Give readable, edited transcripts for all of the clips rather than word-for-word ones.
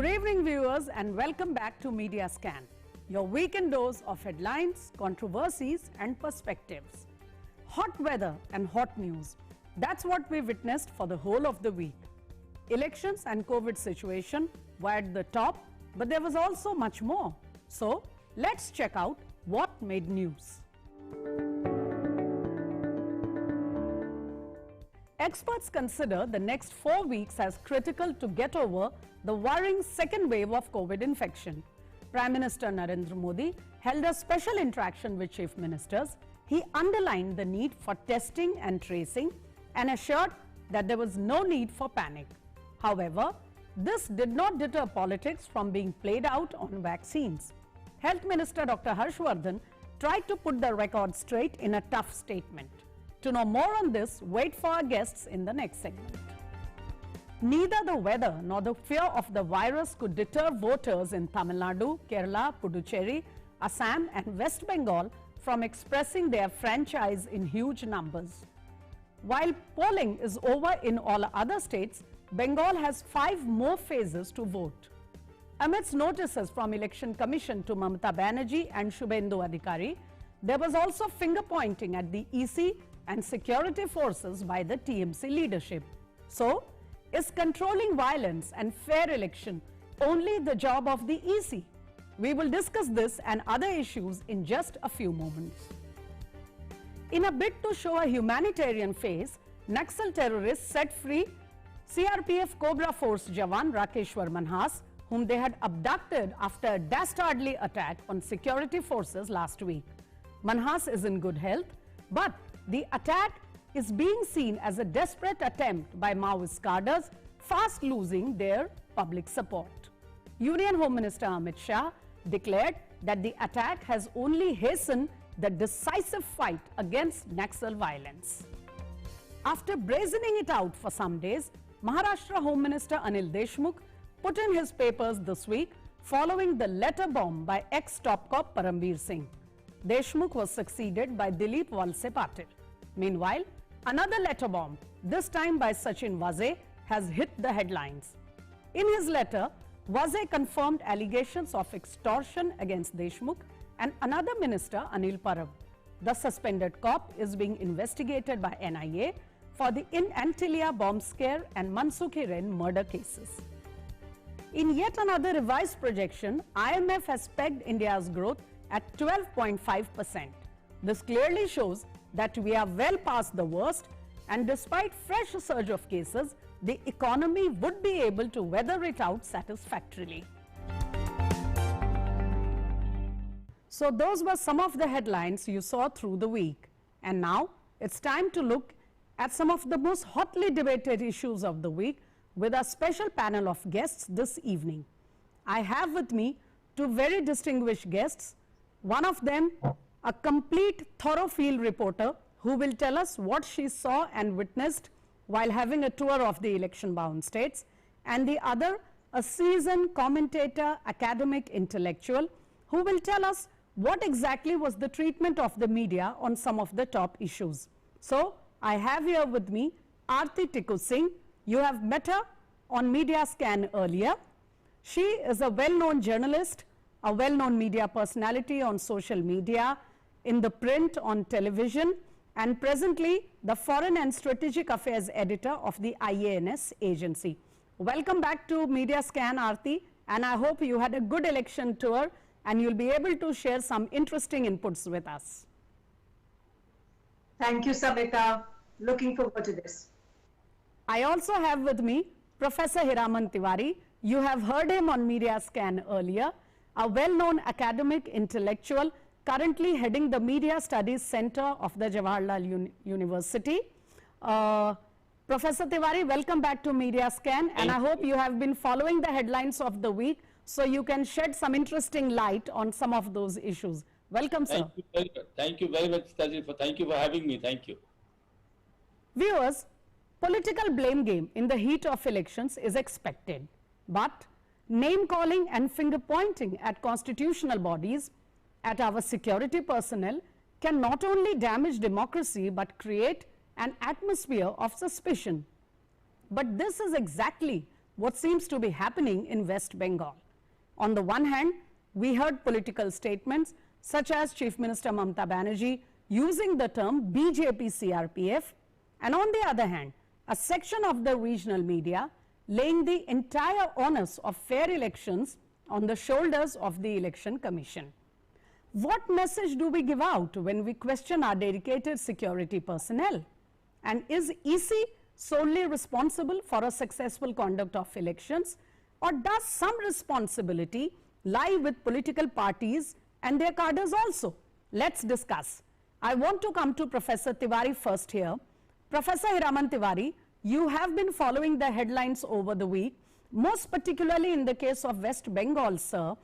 Good evening, viewers, and welcome back to Media Scan, your weekend dose of headlines, controversies, and perspectives. Hot weather and hot news. That's what we witnessed for the whole of the week. Elections and COVID situation were at the top, but there was also much more. So, let's check out what made news. Experts consider the next 4 weeks as critical to get over the worrying second wave of COVID infection. Prime Minister Narendra Modi held a special interaction with chief ministers. He underlined the need for testing and tracing and assured that there was no need for panic. However, this did not deter politics from being played out on vaccines. Health Minister Dr. Harsh Vardhan tried to put the record straight in a tough statement. To know more on this, wait for our guests in the next segment. Neither the weather nor the fear of the virus could deter voters in Tamil Nadu, Kerala, Puducherry, Assam and West Bengal from expressing their franchise in huge numbers. While polling is over in all other states, Bengal has 5 more phases to vote. Amidst notices from Election Commission to Mamata Banerjee and Shubhendu Adhikari, there was also finger-pointing at the EC and security forces by the TMC leadership. So, is controlling violence and fair election only the job of the EC? We will discuss this and other issues in just a few moments. In a bid to show a humanitarian face, Naxal terrorists set free CRPF Cobra Force Jawan Rakeshwar Manhas, whom they had abducted after a dastardly attack on security forces last week. Manhas is in good health, but the attack is being seen as a desperate attempt by Maoist cadres, fast losing their public support. Union Home Minister Amit Shah declared that the attack has only hastened the decisive fight against Naxal violence. After brazening it out for some days, Maharashtra Home Minister Anil Deshmukh put in his papers this week following the letter bomb by ex-top cop Paramveer Singh. Deshmukh was succeeded by Dilip Walse Patil. Meanwhile, another letter bomb, this time by Sachin Waze, has hit the headlines. In his letter, Waze confirmed allegations of extortion against Deshmukh and another minister, Anil Parab. The suspended cop is being investigated by NIA for the Antilia bomb scare and Mansukh Hiren murder cases. In yet another revised projection, IMF has pegged India's growth at 12.5%. This clearly shows that we are well past the worst, and despite fresh surge of cases, the economy would be able to weather it out satisfactorily. So those were some of the headlines you saw through the week. And now it's time to look at some of the most hotly debated issues of the week with a special panel of guests this evening. I have with me 2 very distinguished guests. One of them, a complete thorough field reporter who will tell us what she saw and witnessed while having a tour of the election-bound states, and the other, a seasoned commentator, academic, intellectual, who will tell us what exactly was the treatment of the media on some of the top issues. So, I have here with me Aarti Tikku Singh. You have met her on Media Scan earlier. She is a well-known journalist, a well-known media personality on social media, in the print, on television, and presently the Foreign and Strategic Affairs Editor of the IANS agency. Welcome back to Media Scan, Aarti, and I hope you had a good election tour and you'll be able to share some interesting inputs with us. Thank you, Samita. Looking forward to this. I also have with me Professor Hiraman Tiwari. You have heard him on Media Scan earlier, a well-known academic, intellectual, currently heading the Media Studies Center of the Jawaharlal University. Professor Tiwari, welcome back to Media Scan, and I hope you have been following the headlines of the week so you can shed some interesting light on some of those issues. Welcome, sir. Thank you very much, Tajid. Thank you for having me. Thank you. Viewers, political blame game in the heat of elections is expected, but name calling and finger pointing at constitutional bodies, at our security personnel, can not only damage democracy but create an atmosphere of suspicion. But this is exactly what seems to be happening in West Bengal. On the one hand, we heard political statements such as Chief Minister Mamata Banerjee using the term BJP CRPF, and on the other hand, a section of the regional media laying the entire onus of fair elections on the shoulders of the Election Commission. What message do we give out when we question our dedicated security personnel? And is EC solely responsible for a successful conduct of elections, or does some responsibility lie with political parties and their cadres also? Let's discuss. I want to come to Professor Tiwari first here. Professor Hiraman Tiwari, you have been following the headlines over the week, most particularly in the case of West Bengal, sir.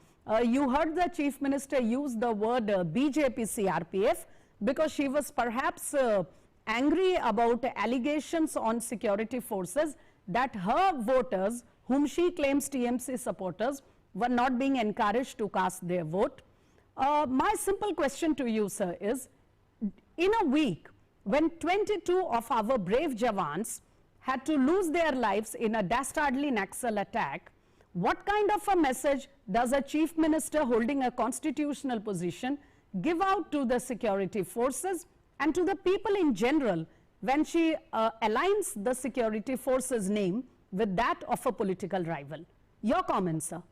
You heard the Chief Minister use the word BJP CRPF because she was perhaps angry about allegations on security forces that her voters, whom she claims TMC supporters, were not being encouraged to cast their vote. My simple question to you, sir, is in a week when 22 of our brave Jawans had to lose their lives in a dastardly Naxal attack, what kind of a message does a Chief Minister holding a constitutional position give out to the security forces and to the people in general when she aligns the security forces name with that of a political rival? Your comments, sir.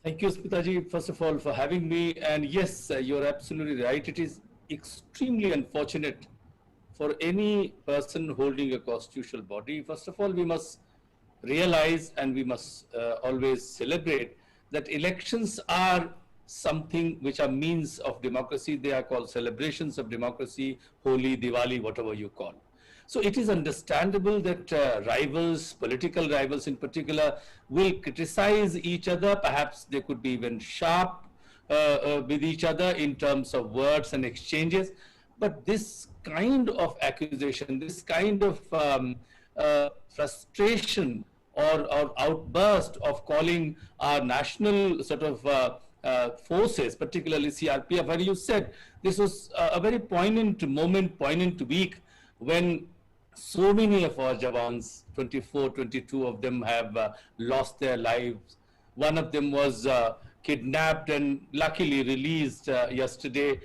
Thank you, Smitaji, first of all, for having me. And yes, you're absolutely right. It is extremely unfortunate for any person holding a constitutional body. First of all, we must realize and we must always celebrate that elections are something which are means of democracy. They are called celebrations of democracy, Holi, Diwali, whatever you call. So it is understandable that rivals, political rivals in particular, will criticize each other. Perhaps they could be even sharp with each other in terms of words and exchanges. But this kind of accusation, this kind of frustration or outburst of calling our national sort of forces, particularly CRPF, where you said this was a very poignant moment, poignant week when so many of our Jawans, 24, 22 of them have lost their lives. One of them was kidnapped and luckily released yesterday.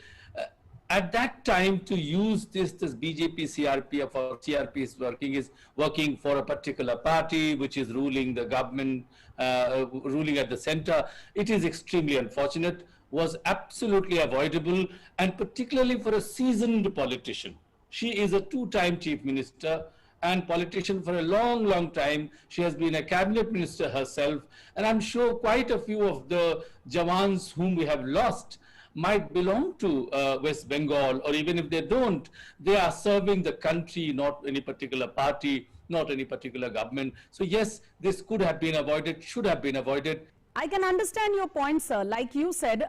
At that time, to use this BJP CRPF or CRP is working for a particular party which is ruling the government, ruling at the center. It is extremely unfortunate, was absolutely avoidable, and particularly for a seasoned politician. She is a two-time chief minister and politician for a long, long time. She has been a cabinet minister herself, and I'm sure quite a few of the Jawans whom we have lost might belong to West Bengal, or even if they don't, they are serving the country, not any particular party, not any particular government. So yes, this could have been avoided, should have been avoided. I can understand your point, sir. Like you said,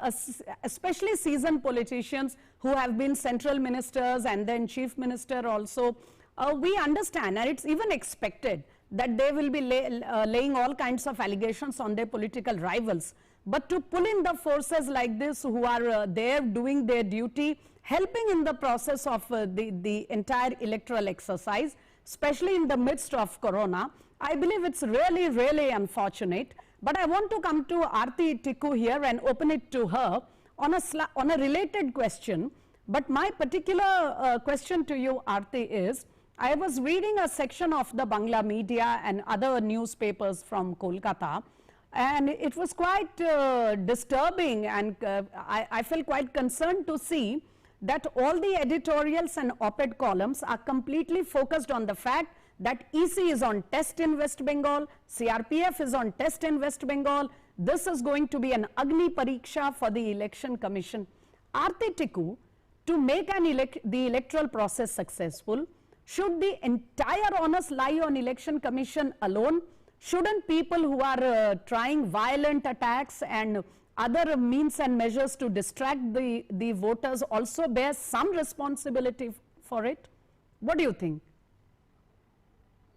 especially seasoned politicians who have been central ministers and then chief minister also, we understand, and it's even expected that they will be laying all kinds of allegations on their political rivals. But to pull in the forces like this who are there doing their duty, helping in the process of the entire electoral exercise, especially in the midst of Corona, I believe it's really, really unfortunate. But I want to come to Aarti Tikku here and open it to her on a related question. But my particular question to you, Aarti, is I was reading a section of the Bangla media and other newspapers from Kolkata, and it was quite disturbing, and I felt quite concerned to see that all the editorials and op-ed columns are completely focused on the fact that EC is on test in West Bengal, CRPF is on test in West Bengal. This is going to be an Agni Pariksha for the Election Commission. Aarti Tikku, to make the electoral process successful, should the entire onus lie on Election Commission alone? Shouldn't people who are trying violent attacks and other means and measures to distract the voters also bear some responsibility for it? What do you think?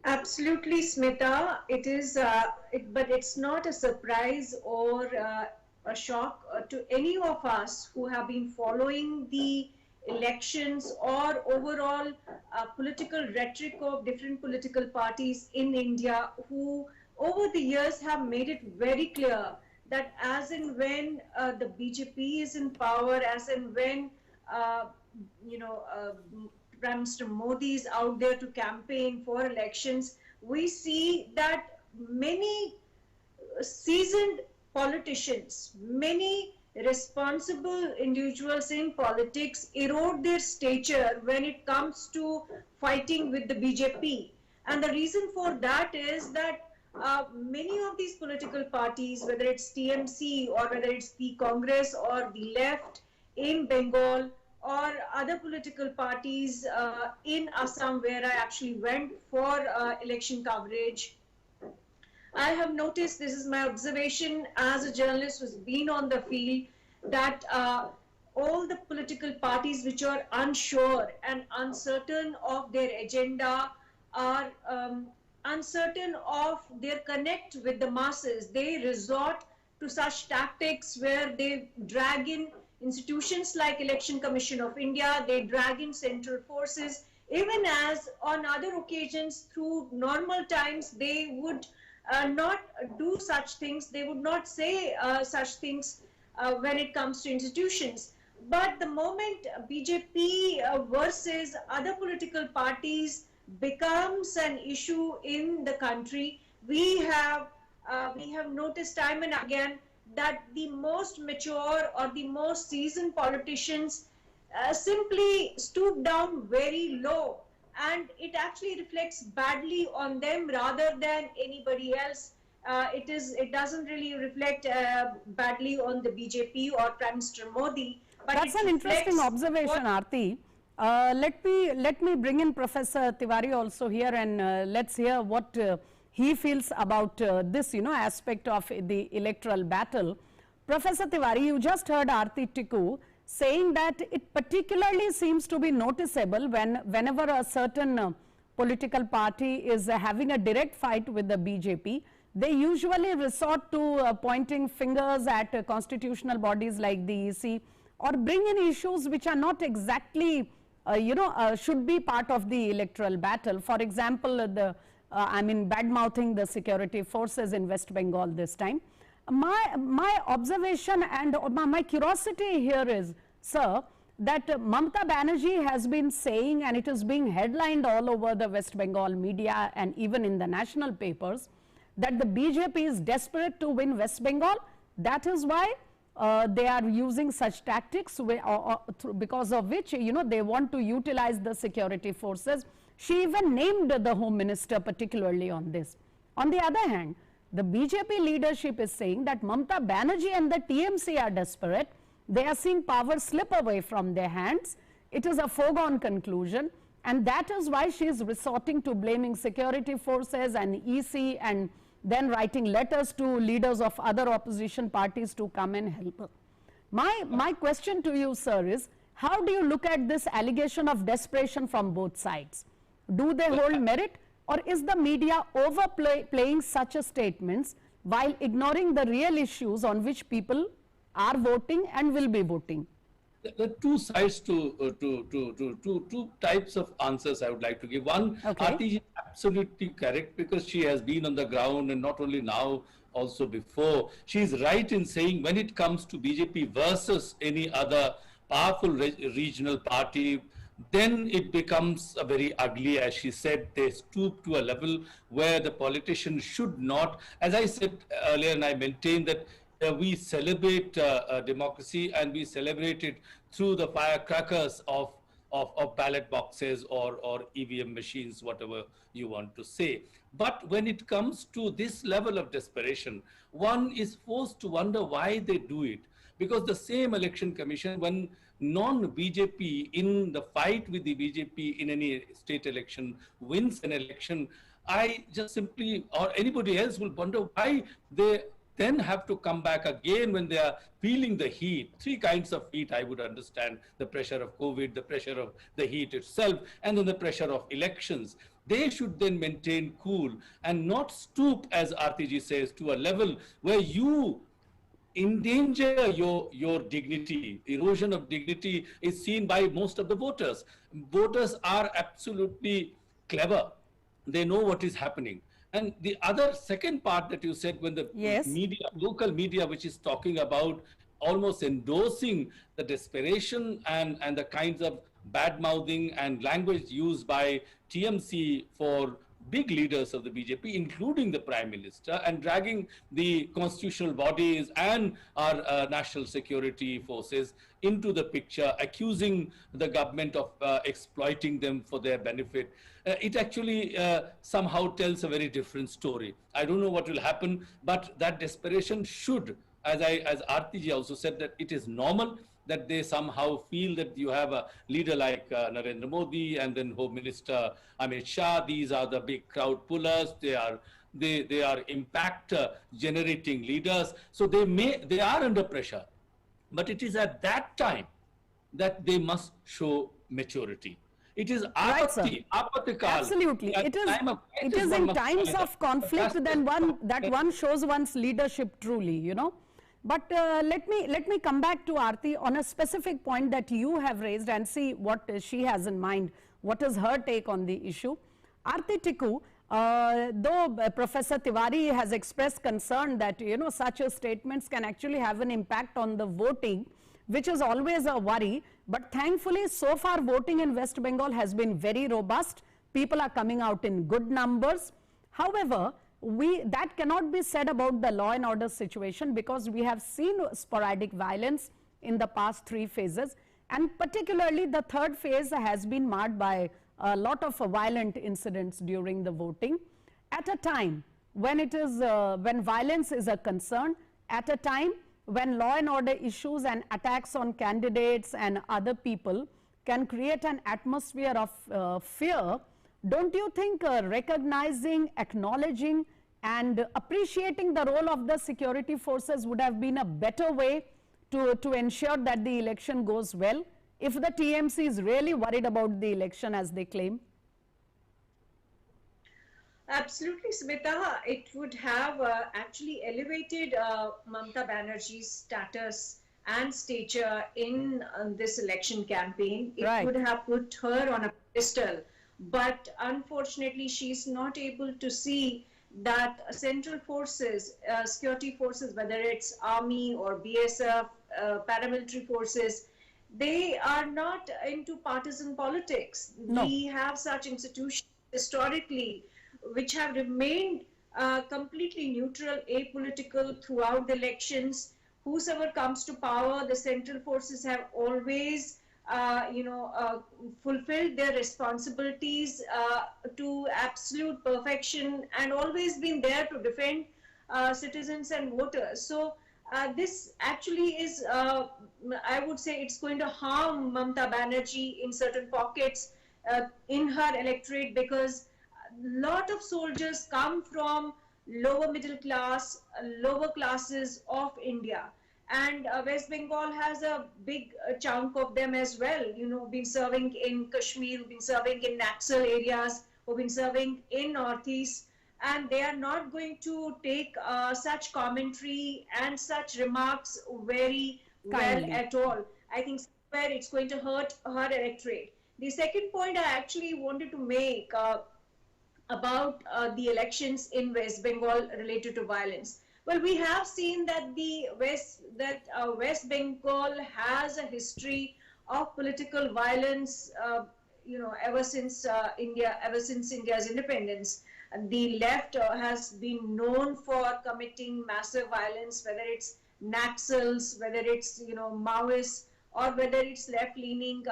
Absolutely, Smita. It is, but it's not a surprise or a shock to any of us who have been following the elections or overall political rhetoric of different political parties in India, who over the years have made it very clear that as and when the BJP is in power, as and when uh, you know Prime Minister Modi is out there to campaign for elections, we see that many seasoned politicians, many responsible individuals in politics erode their stature when it comes to fighting with the BJP. And the reason for that is that many of these political parties, whether it's TMC or whether it's the Congress or the left in Bengal or other political parties in Assam, where I actually went for election coverage, I have noticed, this is my observation as a journalist who's been on the field, that all the political parties which are unsure and uncertain of their agenda are uncertain of their connect with the masses. They resort to such tactics where they drag in institutions like Election Commission of India, they drag in central forces, even as on other occasions through normal times they would not do such things, they would not say such things when it comes to institutions. But the moment BJP versus other political parties becomes an issue in the country, we have noticed time and again that the most mature or the most seasoned politicians simply stoop down very low, and it actually reflects badly on them rather than anybody else. It doesn't really reflect badly on the BJP or Prime Minister Modi. But that's it an interesting reflects observation, what- Aarti. Let me bring in Professor Tiwari also here, and let's hear what he feels about this, aspect of the electoral battle. Professor Tiwari, you just heard Aarti Tikku saying that it particularly seems to be noticeable whenever a certain political party is having a direct fight with the BJP, they usually resort to pointing fingers at constitutional bodies like the EC, or bring in issues which are not exactly, should be part of the electoral battle. For example, bad-mouthing the security forces in West Bengal this time. My observation and my curiosity here is, sir, that Mamata Banerjee has been saying, and it is being headlined all over the West Bengal media and even in the national papers, that the BJP is desperate to win West Bengal. That is why they are using such tactics because of which, they want to utilize the security forces. She even named the Home Minister particularly on this. On the other hand, the BJP leadership is saying that Mamata Banerjee and the TMC are desperate. They are seeing power slip away from their hands. It is a foregone conclusion, and that is why she is resorting to blaming security forces and EC, and then writing letters to leaders of other opposition parties to come and help her. My question to you, sir, is how do you look at this allegation of desperation from both sides? Do they hold merit, or is the media overplaying such a statements while ignoring the real issues on which people are voting and will be voting? There are two sides to two types of answers I would like to give. One, Okay. Aarti is absolutely correct, because she has been on the ground, and not only now, also before. She is right in saying when it comes to BJP versus any other powerful regional party, then it becomes a very ugly, as she said. They stoop to a level where the politician should not, as I said earlier, and I maintain that we celebrate democracy, and we celebrate it through the firecrackers of ballot boxes or EVM machines, whatever you want to say. But when it comes to this level of desperation, one is forced to wonder why they do it. Because the same election commission, when non-BJP in the fight with the BJP in any state election wins an election, I just simply, or anybody else will wonder why they then have to come back again when they are feeling the heat. Three kinds of heat I would understand: the pressure of COVID, the pressure of the heat itself, and then the pressure of elections. They should then maintain cool and not stoop, as Aarti ji says, to a level where you endanger your dignity. Erosion of dignity is seen by most of the voters. Voters are absolutely clever. They know what is happening. And the other second part that you said, when the Yes. media, local media, which is talking about almost endorsing the desperation and the kinds of bad mouthing and language used by TMC for big leaders of the BJP, including the Prime Minister, and dragging the constitutional bodies and our national security forces into the picture, accusing the government of exploiting them for their benefit. It actually somehow tells a very different story. I don't know what will happen, but that desperation should, as Aarti ji also said, that it is normal that they somehow feel that you have a leader like Narendra Modi and then Home Minister Amit Shah. These are the big crowd pullers. They are impact generating leaders. So they are under pressure, but it is at that time that they must show maturity. It is Right, sir. apatikal. Absolutely. At It time of is crisis, one in must times find a of conflict fantastic- one shows one's leadership truly, you know. But let me come back to Aarti on a specific point that you have raised and see what she has in mind. What is her take on the issue? Aarti Tikku, though Professor Tiwari has expressed concern that, you know, such statements can actually have an impact on the voting, which is always a worry. But thankfully, so far voting in West Bengal has been very robust. People are coming out in good numbers. However, that cannot be said about the law and order situation, because we have seen sporadic violence in the past 3 phases, and particularly the third phase has been marred by a lot of violent incidents during the voting. At a time when when violence is a concern, at a time when law and order issues and attacks on candidates and other people can create an atmosphere of fear, don't you think recognizing, acknowledging and appreciating the role of the security forces would have been a better way to ensure that the election goes well, if the TMC is really worried about the election as they claim? Absolutely, Smita. It would have actually elevated Mamata Banerjee's status and stature in this election campaign. It Right. would have put her on a pedestal. But unfortunately, she's not able to see that central forces, security forces, whether it's army or BSF, paramilitary forces, they are not into partisan politics. No. We have such institutions historically which have remained completely neutral, apolitical throughout the elections. Whosoever comes to power, the central forces have always fulfilled their responsibilities to absolute perfection and always been there to defend citizens and voters. So this actually is, I would say, it's going to harm Mamata Banerjee in certain pockets in her electorate, because a lot of soldiers come from lower middle class, lower classes of India. And West Bengal has a big chunk of them as well, been serving in Kashmir, been serving in Naxal areas, who've been serving in Northeast, and they are not going to take such commentary and such remarks very Kindly. well at all. I think somewhere it's going to hurt her electorate. The second point I actually wanted to make about the elections in West Bengal related to violence. Well, we have seen that West Bengal has a history of political violence, ever since India's independence. And the left has been known for committing massive violence, whether it's Naxals, whether it's Maoists, or whether it's left-leaning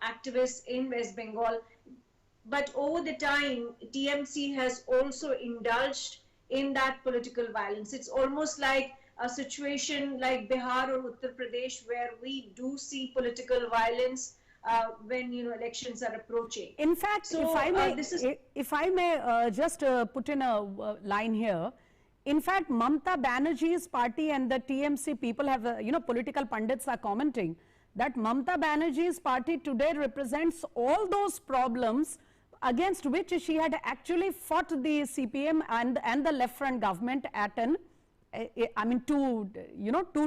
activists in West Bengal. But over the time, TMC has also indulged in that political violence. It's almost like a situation like Bihar or Uttar Pradesh, where we do see political violence when elections are approaching. In fact, So, if I may just put in a line here. In fact, Mamata Banerjee's party and the TMC people have, political pundits are commenting that Mamata Banerjee's party today represents all those problems against which she had actually fought the CPM and the left front government at an I mean, two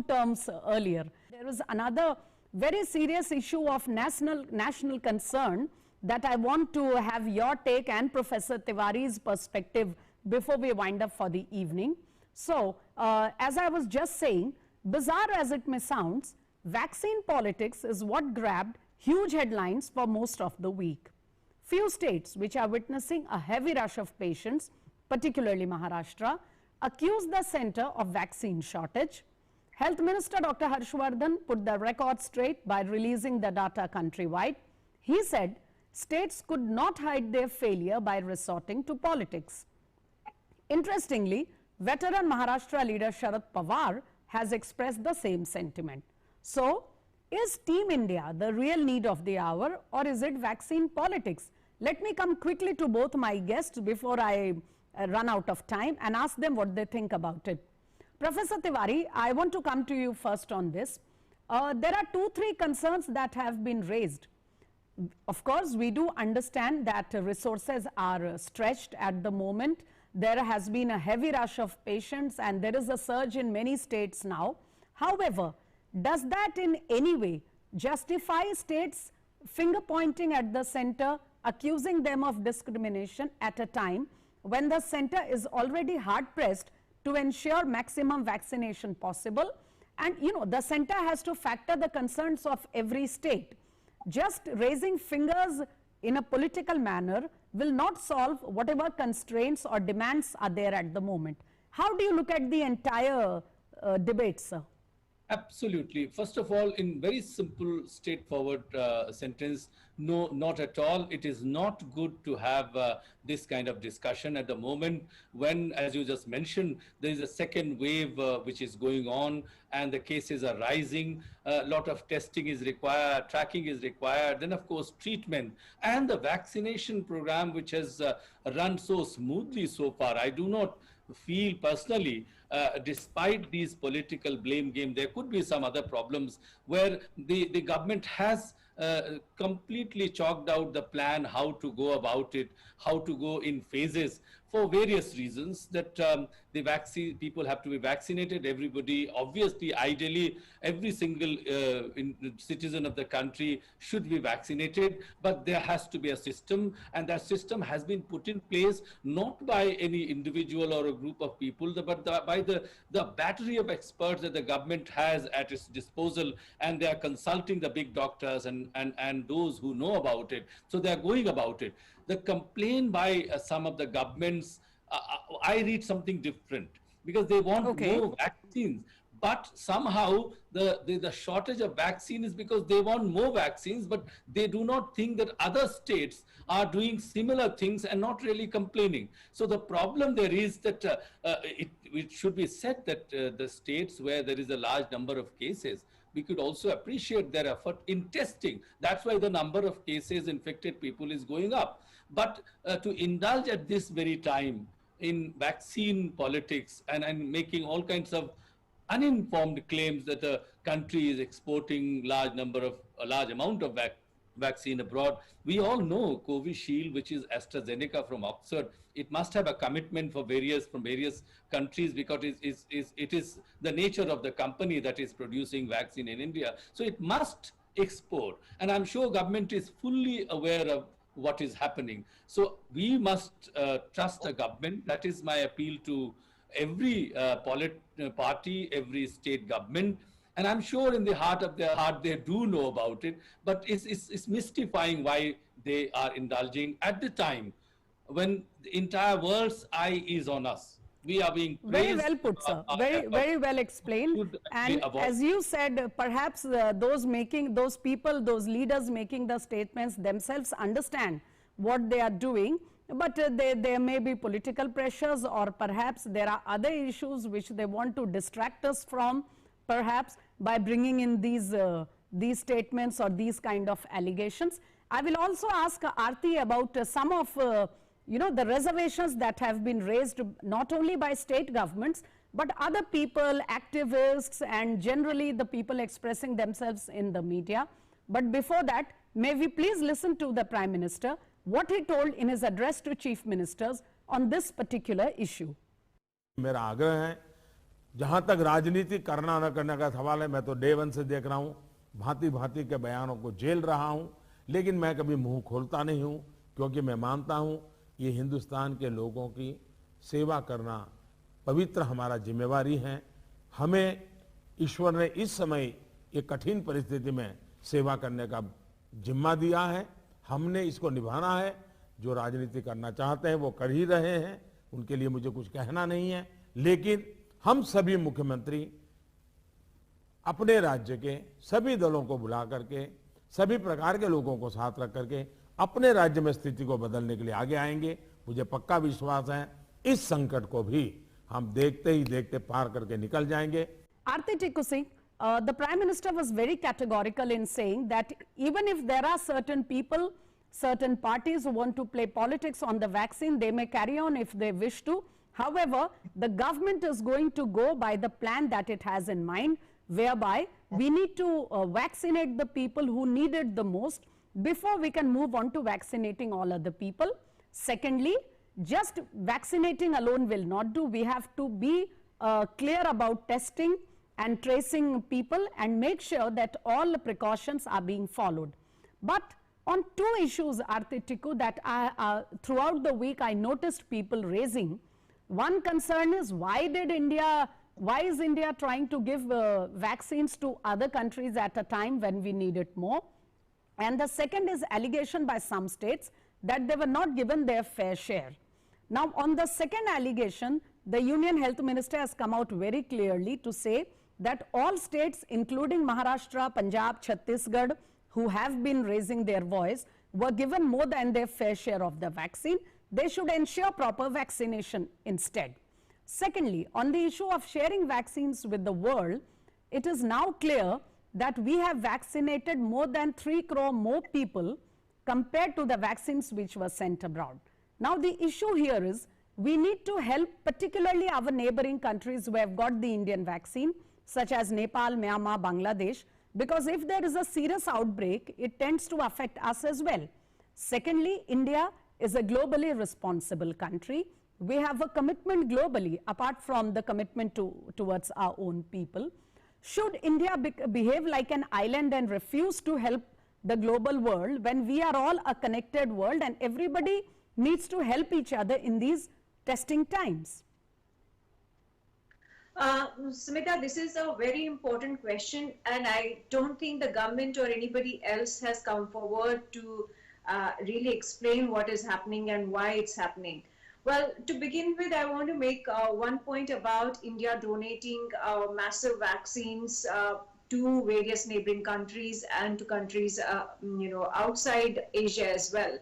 terms earlier. There was another very serious issue of national concern that I want to have your take and Professor Tiwari's perspective before we wind up for the evening. So, as I was just saying, bizarre as it may sound, vaccine politics is what grabbed huge headlines for most of the week. Few states which are witnessing a heavy rush of patients, particularly Maharashtra, accuse the center of vaccine shortage. Health Minister Dr. Harshvardhan put the record straight by releasing the data countrywide. He said states could not hide their failure by resorting to politics. Interestingly, veteran Maharashtra leader Sharad Pawar has expressed the same sentiment. So, is Team India the real need of the hour, or is it vaccine politics? Let me come quickly to both my guests before I run out of time and ask them what they think about it. Professor Tiwari, I want to come to you first on this. There are 2-3 concerns that have been raised. Of course, we do understand that resources are stretched at the moment. There has been a heavy rush of patients and there is a surge in many states now. However, does that in any way justify states finger pointing at the center, accusing them of discrimination at a time when the center is already hard pressed to ensure maximum vaccination possible? And the center has to factor the concerns of every state. Just raising fingers in a political manner will not solve whatever constraints or demands are there at the moment. How do you look at the entire debate, sir? Absolutely. First of all, in very simple, straightforward sentence, no, not at all. It is not good to have this kind of discussion at the moment when, as you just mentioned, there is a second wave which is going on and the cases are rising. A lot of testing is required, tracking is required, then of course treatment and the vaccination program which has run so smoothly so far. I do not feel personally, despite these political blame game, there could be some other problems where the government has completely chalked out the plan, how to go about it, how to go in phases for various reasons, that the vaccine, people have to be vaccinated, everybody, obviously, ideally, every single citizen of the country should be vaccinated, but there has to be a system, and that system has been put in place not by any individual or a group of people, but by the battery of experts that the government has at its disposal, and they are consulting the big doctors and those who know about it. So they are going about it. The complaint by some of the governments, I read something different, because they want more vaccines. But somehow the shortage of vaccine is because they want more vaccines, but they do not think that other states are doing similar things and not really complaining. So the problem there is that it should be said that the states where there is a large number of cases, we could also appreciate their effort in testing. That's why the number of cases, infected people is going up. But to indulge at this very time in vaccine politics and making all kinds of uninformed claims that a country is exporting a large amount of vaccine abroad. We all know Covishield, which is AstraZeneca from Oxford, it must have a commitment from various countries, because it is the nature of the company that is producing vaccine in India. So it must export. And I'm sure government is fully aware of what is happening. So we must trust the government. That is my appeal to every party, every state government. And I'm sure in the heart of their heart, they do know about it, but it's mystifying why they are indulging at the time when the entire world's eye is on us. We are being praised. Very well put, sir. Very well explained. And as you said, perhaps those people, those leaders making the statements themselves understand what they are doing, but there may be political pressures, or perhaps there are other issues which they want to distract us from, perhaps by bringing in these statements or these kind of allegations. I will also ask Aarti about some of the reservations that have been raised not only by state governments, but other people, activists, and generally the people expressing themselves in the media. But before that, may we please listen to the Prime Minister, what he told in his address to chief ministers on this particular issue. मेरा आग्रह है जहां तक राजनीति करना न करने का सवाल है, मैं तो डे वन से देख रहा हूं, भांति भांति के बयानों को झेल रहा हूं, लेकिन मैं कभी मुंह खोलता नहीं हूं, क्योंकि मैं मानता हूं ये हिंदुस्तान के लोगों की सेवा करना पवित्र हमारा जिम्मेवारी है। हमें ईश्वर ने इस समय ये कठिन परिस्थिति में सेवा करने का जिम्मा दिया है, हमने इसको निभाना है। जो राजनीति करना चाहते हैं वो कर ही रहे हैं, उनके लिए मुझे कुछ कहना नहीं है, लेकिन हम सभी मुख्यमंत्री अपने राज्य के सभी दलों को बुला करके, सभी प्रकार के लोगों को साथ रख करके अपने राज्य में स्थिति को बदलने के लिए आगे आएंगे। मुझे पक्का विश्वास है इस संकट को भी हम देखते ही देखते पार करके निकल जाएंगे। Aarti Tikku Singh, the Prime Minister was very categorical in saying that even if there are certain people, certain parties who want to play politics on the vaccine, they may carry on if they wish to. However, the government is going to go by the plan that it has in mind, whereby we need to vaccinate the people who need it the most before we can move on to vaccinating all other people. Secondly, just vaccinating alone will not do. We have to be clear about testing and tracing people and make sure that all the precautions are being followed. But on two issues, Aarti Tikku, that throughout the week I noticed people raising. One concern is why is India trying to give vaccines to other countries at a time when we need it more? And the second is allegation by some states that they were not given their fair share. Now, on the second allegation, the Union Health Minister has come out very clearly to say that all states, including Maharashtra, Punjab, Chhattisgarh, who have been raising their voice, were given more than their fair share of the vaccine. They should ensure proper vaccination instead. Secondly, on the issue of sharing vaccines with the world, it is now clear that we have vaccinated more than 3 crore more people compared to the vaccines which were sent abroad. Now, the issue here is we need to help particularly our neighboring countries who have got the Indian vaccine, such as Nepal, Myanmar, Bangladesh, because if there is a serious outbreak, it tends to affect us as well. Secondly, India is a globally responsible country. We have a commitment globally, apart from the commitment towards our own people. Should India behave like an island and refuse to help the global world when we are all a connected world and everybody needs to help each other in these testing times? Smita, this is a very important question, and I don't think the government or anybody else has come forward to really explain what is happening and why it's happening. Well, to begin with, I want to make one point about India donating massive vaccines to various neighboring countries and to countries, outside Asia as well.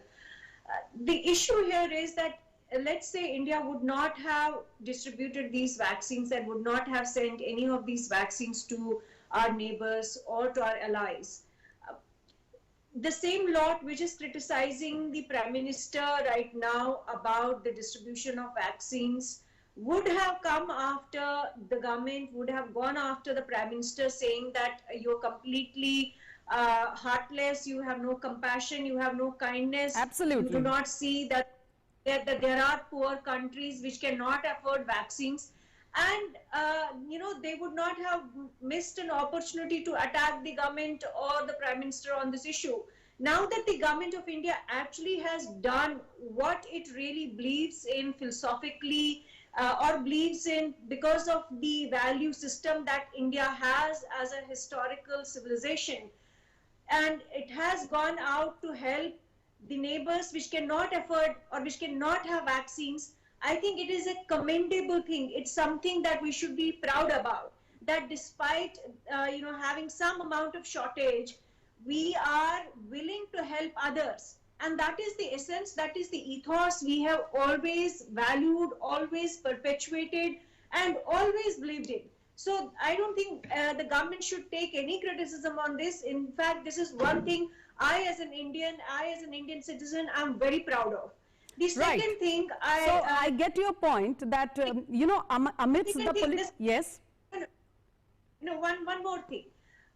The issue here is that let's say India would not have distributed these vaccines and would not have sent any of these vaccines to our neighbors or to our allies. The same lot which is criticizing the Prime Minister right now about the distribution of vaccines would have come after the government would have gone after the Prime Minister, saying that you're completely heartless, you have no compassion, you have no kindness. Absolutely. You do not see that there are poor countries which cannot afford vaccines, and they would not have missed an opportunity to attack the government or the Prime Minister on this issue. Now that the government of India actually has done what it really believes in philosophically, or believes in because of the value system that India has as a historical civilization, and it has gone out to help the neighbors which cannot afford or which cannot have vaccines, I think it is a commendable thing. It's something that we should be proud about, that despite having some amount of shortage, we are willing to help others. And that is the essence, that is the ethos we have always valued, always perpetuated, and always believed in. So I don't think the government should take any criticism on this. In fact, this is one thing I as an Indian citizen, I'm very proud of. The second thing I get your point that, amidst the yes. One more thing.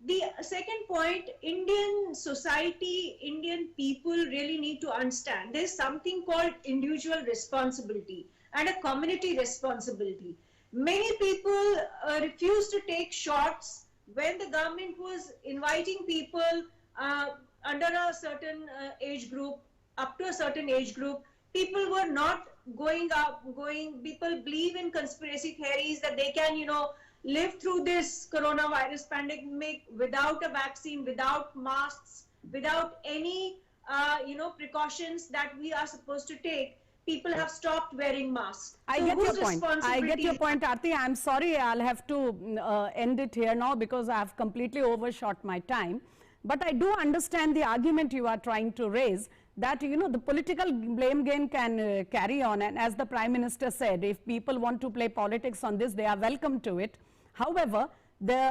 The second point, Indian society, Indian people really need to understand there's something called individual responsibility and a community responsibility. Many people refused to take shots when the government was inviting people under a certain age group, up to a certain age group. People were not people believe in conspiracy theories that they can, live through this coronavirus pandemic without a vaccine, without masks, without any, precautions that we are supposed to take. People have stopped wearing masks. I So get your whose point. I get your responsibility- point, Aarti. I'm sorry, I'll have to end it here now because I have completely overshot my time. But I do understand the argument you are trying to raise that, the political blame game can carry on. And as the Prime Minister said, if people want to play politics on this, they are welcome to it. However,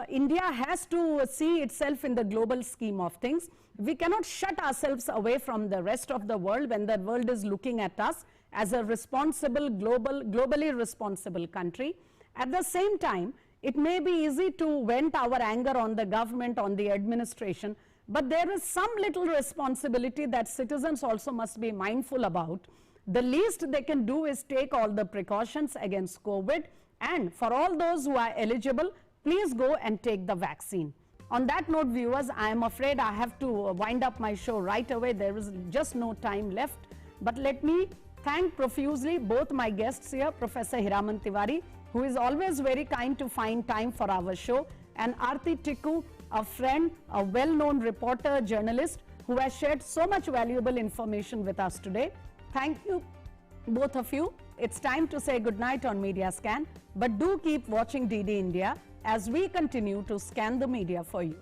India has to see itself in the global scheme of things. We cannot shut ourselves away from the rest of the world when the world is looking at us as a responsible, globally responsible country. At the same time, it may be easy to vent our anger on the government, on the administration, but there is some little responsibility that citizens also must be mindful about. The least they can do is take all the precautions against COVID, and for all those who are eligible, please go and take the vaccine. On that note, viewers, I am afraid I have to wind up my show right away. There is just no time left. But let me thank profusely both my guests here, Professor Hiraman Tiwari, who is always very kind to find time for our show, and Aarti Tikku, a friend, a well-known reporter, journalist, who has shared so much valuable information with us today. Thank you, both of you. It's time to say goodnight on Media Scan, but do keep watching DD India as we continue to scan the media for you.